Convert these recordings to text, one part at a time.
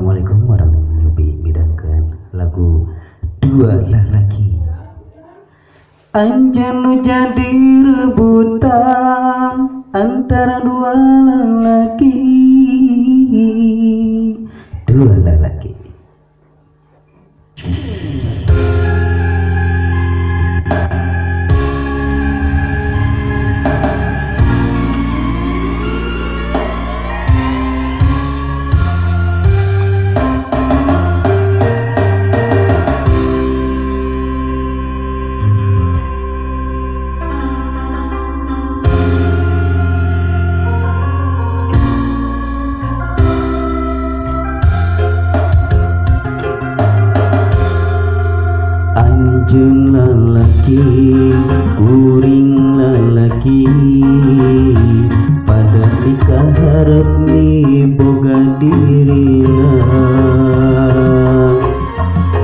Assalamualaikum warahmatullahi wabarakatuh. Lagu Dua Lalaki. Anjanu jadi rebutan antara dua lelaki. Dua lelaki. Anjeun lalaki, kuring lalaki, pada nikah harap ni boga dirina.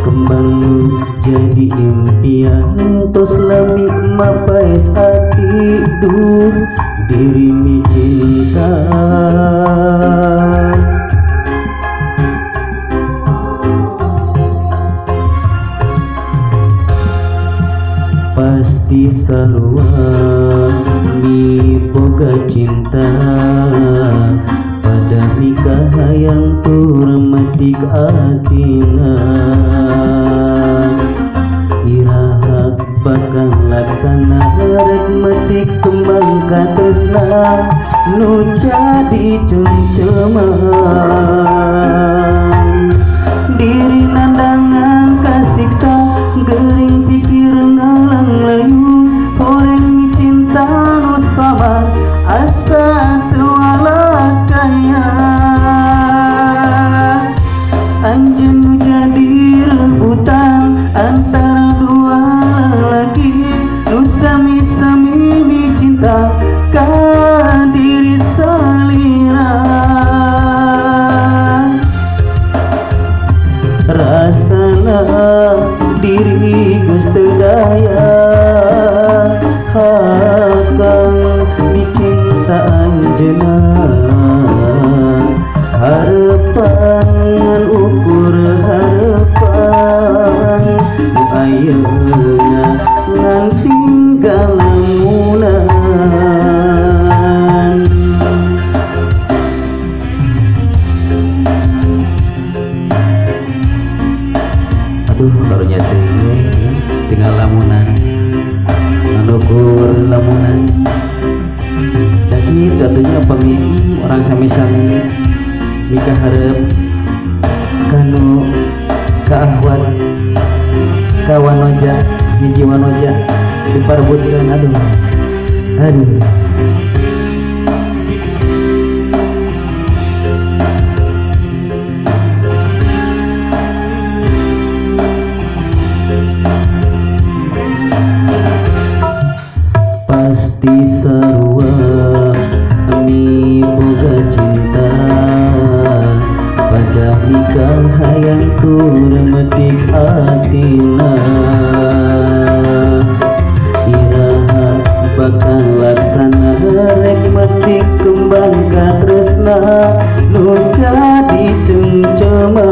Kembang jadi impian, tos lami mapais hati dur diri mi cinta. Pasti sarua di boga cinta pada nikah yang turmatik atina. Iraha bakal laksana rek metik kembang katresna nu jadi cengceman. Diri nandangan kasiksa gering pikir ngalang layu horeng cinta nu sabar asa tuala kaya. Anjeun nu jadi rebutan antara dua lelaki nu sami-sami dicinta ka diri salira. Rasana diri geus teu daya hakang dicinta anjeunna. Harepan ngan ukur harepan nu ayeuna ngan tinggal lamunan. Baru nyateng tinggal lamunan nganukur lamunan lagi tentunya pemimpin orang sami-sami nikah harap kanu kaahwat kawan oja hiji wanoja diparebutkeun. Aduh pasti sarua ni boga cinta pada nikah hayang turmetik atina. Iraha bakal laksana rek metik kembang katresna nu jadi cengceman.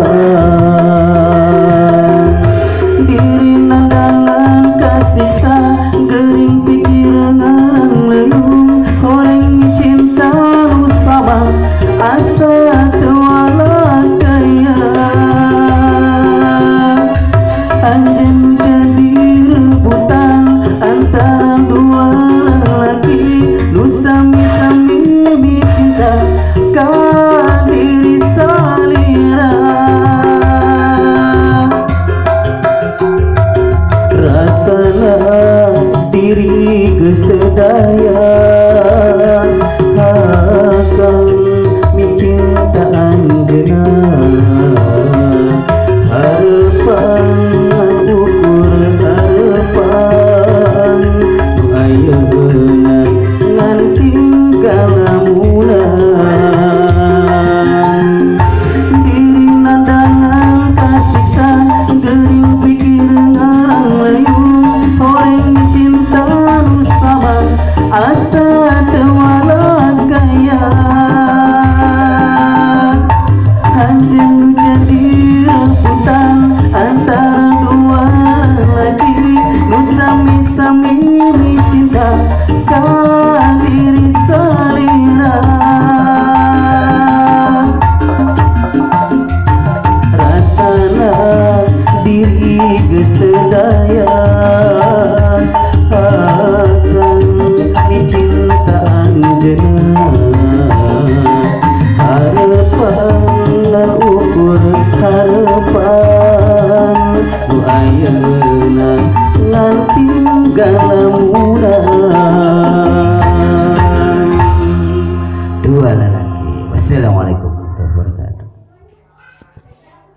Diri nandangan kasiksa gering pikir ngarang leuh horeng cinta nu sabar asa tuala kaya. Anjeun jadi rebutan antara dua lelaki nu sami-sami dicinta ka diri Anjeun jadi rebutan antara dua lagi nu sami-sami cinta ka diri salira. Rasana diri geus teu daya akan dicinta anjeunna. Harapan ukur harapan nu ayeuna ngan tinggal murah.